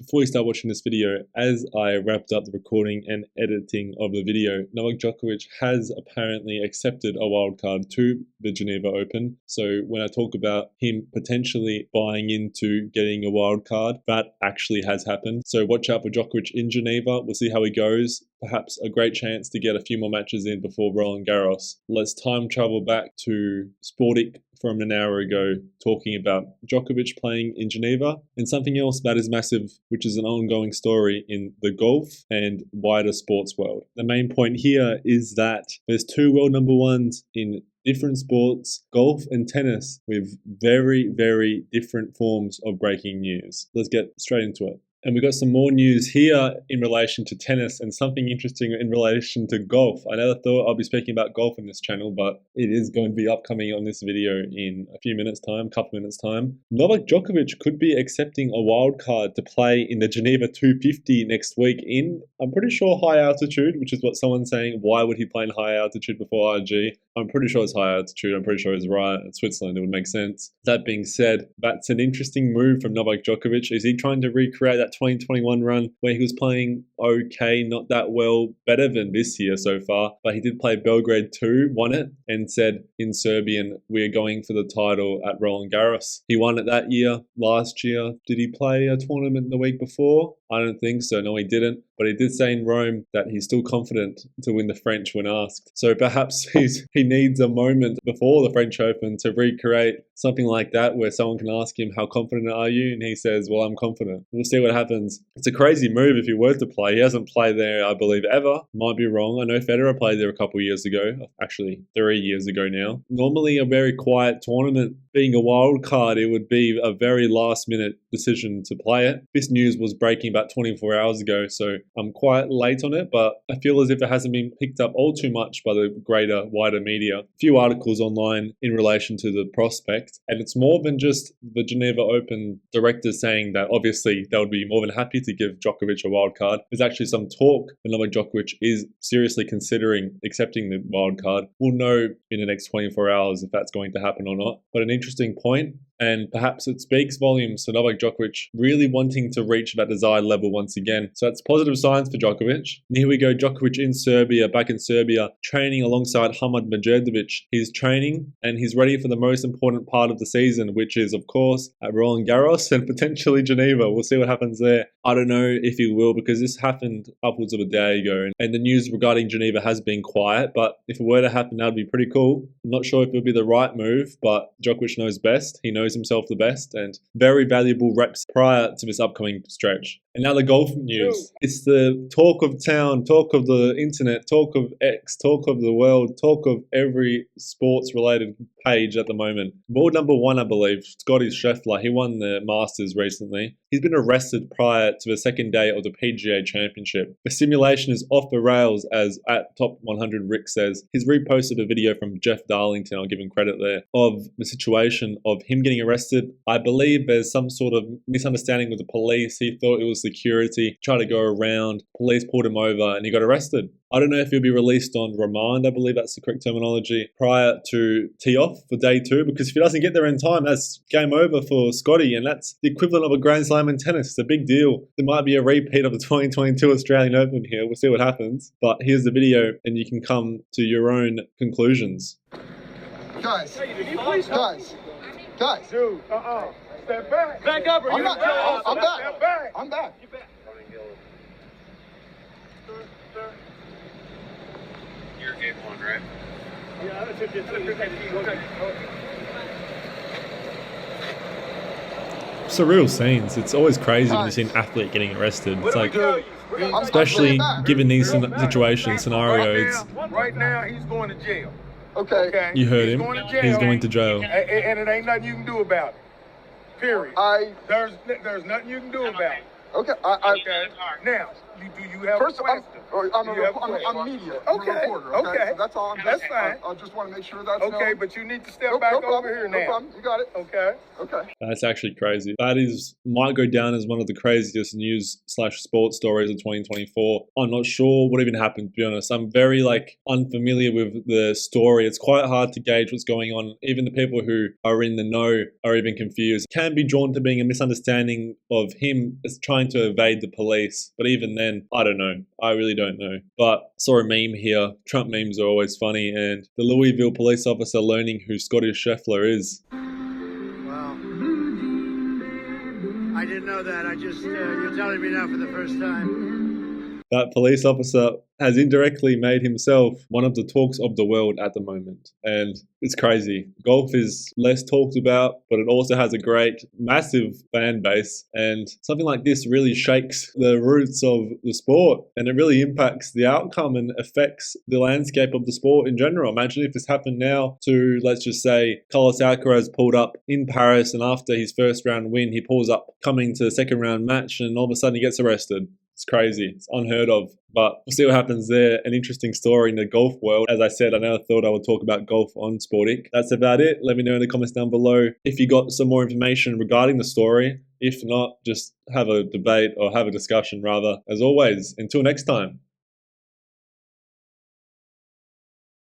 Before we start watching this video, as I wrapped up the recording and editing of the video, Novak Djokovic has apparently accepted a wildcard to the Geneva Open. So when I talk about him potentially buying into getting a wildcard, that actually has happened. So watch out for Djokovic in Geneva. We'll see how he goes. Perhaps a great chance to get a few more matches in before Roland Garros. Let's time travel back to Sportic from an hour ago, talking about Djokovic playing in Geneva, and something else that is massive, which is an ongoing story in the golf and wider sports world. The main point here is that there's two world number ones in different sports, golf and tennis, with very, very different forms of breaking news. Let's get straight into it. And we've got some more news here in relation to tennis and something interesting in relation to golf. I never thought I'll be speaking about golf in this channel, but it is going to be upcoming on this video in a few minutes time, couple minutes time. Novak Djokovic could be accepting a wild card to play in the Geneva 250 next week in, I'm pretty sure, high altitude, which is what someone's saying. Why would he play in high altitude before RG? I'm pretty sure it's high altitude. I'm pretty sure it's right at Switzerland. It would make sense. That being said, that's an interesting move from Novak Djokovic. Is he trying to recreate that 2021 run where he was playing okay, not that well, better than this year so far, but he did play Belgrade 2, won it, and said in Serbian, we're going for the title at Roland Garros. He won it that year. Last year, did he play a tournament the week before? I don't think so. No, he didn't. But he did say in Rome that he's still confident to win the French when asked. So perhaps he needs a moment before the French Open to recreate something like that where someone can ask him, how confident are you? And he says, well, I'm confident. We'll see what happens. It's a crazy move if he were to play. He hasn't played there, I believe, ever. Might be wrong. I know Federer played there a couple of years ago. Actually, 3 years ago now. Normally a very quiet tournament. Being a wild card, it would be a very last minute decision to play it. This news was breaking about 24 hours ago, so I'm quite late on it, but I feel as if it hasn't been picked up all too much by the greater, wider media. A few articles online in relation to the prospect, and it's more than just the Geneva Open directors saying that obviously they would be more than happy to give Djokovic a wild card. There's actually some talk that Novak Djokovic is seriously considering accepting the wild card. We'll know in the next 24 hours if that's going to happen or not, but an interesting point. And perhaps it speaks volumes to Novak Djokovic really wanting to reach that desired level once again. So that's positive signs for Djokovic. And here we go, Djokovic in Serbia, back in Serbia, training alongside Hamad Medjedovic. He's training and he's ready for the most important part of the season, which is, of course, at Roland Garros and potentially Geneva. We'll see what happens there. I don't know if he will, because this happened upwards of a day ago. And the news regarding Geneva has been quiet, but if it were to happen, that would be pretty cool. I'm not sure if it would be the right move, but Djokovic knows best. He knows himself the best, and very valuable reps prior to this upcoming stretch. And now the golf news. It's the talk of town, talk of the internet, talk of X, talk of the world, talk of every sports related page at the moment. World number one, I believe, Scottie Scheffler. He won the Masters recently. He's been arrested prior to the second day of the PGA Championship. The simulation is off the rails, as at Top 100 Rick says. He's reposted a video from Jeff Darlington, I'll give him credit there, of the situation of him getting arrested. I believe there's some sort of misunderstanding with the police. He thought it was security, tried to go around, police pulled him over and he got arrested. I don't know if he'll be released on remand, I believe that's the correct terminology, prior to tee off for day 2, because if he doesn't get there in time, that's game over for Scottie, and that's the equivalent of a Grand Slam in tennis. It's a big deal. There might be a repeat of the 2022 Australian Open here. We'll see what happens. But here's the video, and you can come to your own conclusions. Guys. Dude, step back. Back up, or I'm you not. I'm back. Step back. I'm back. You're game 1, right? Yeah, that's it. Surreal scenes. It's always crazy when you see an athlete getting arrested. It's like, especially given these situations, scenarios. Right now, he's going to jail. Okay. You heard him. He's going to jail. And it ain't nothing you can do about it. Period. There's nothing you can do about it. Okay. Okay. Now, do you have First, a question? I'm media. I'm a reporter. Okay. So that's all. That's fine. I just want to make sure that's okay, but you need to step back over here now. No problem. You got it. Okay. That's actually crazy. That might go down as one of the craziest news/sports stories of 2024. I'm not sure what even happened, to be honest. I'm very unfamiliar with the story. It's quite hard to gauge what's going on. Even the people who are in the know are even confused. It can be drawn to being a misunderstanding of him as trying trying to evade the police. But even then, I don't know. I really don't know. But I saw a meme here. Trump memes are always funny. And the Louisville police officer learning who Scottie Scheffler is. Wow. I didn't know that. You're telling me now for the first time. That police officer has indirectly made himself one of the talks of the world at the moment. And it's crazy. Golf is less talked about, but it also has a great, massive fan base. And something like this really shakes the roots of the sport. And it really impacts the outcome and affects the landscape of the sport in general. Imagine if this happened now to, let's just say, Carlos Alcaraz pulled up in Paris, and after his first round win, he pulls up coming to the second round match, and all of a sudden he gets arrested. It's crazy. It's unheard of. But we'll see what happens there. An interesting story in the golf world. As I said, I never thought I would talk about golf on Sportic. That's about it. Let me know in the comments down below if you got some more information regarding the story. If not, just have a debate or have a discussion rather. As always, until next time.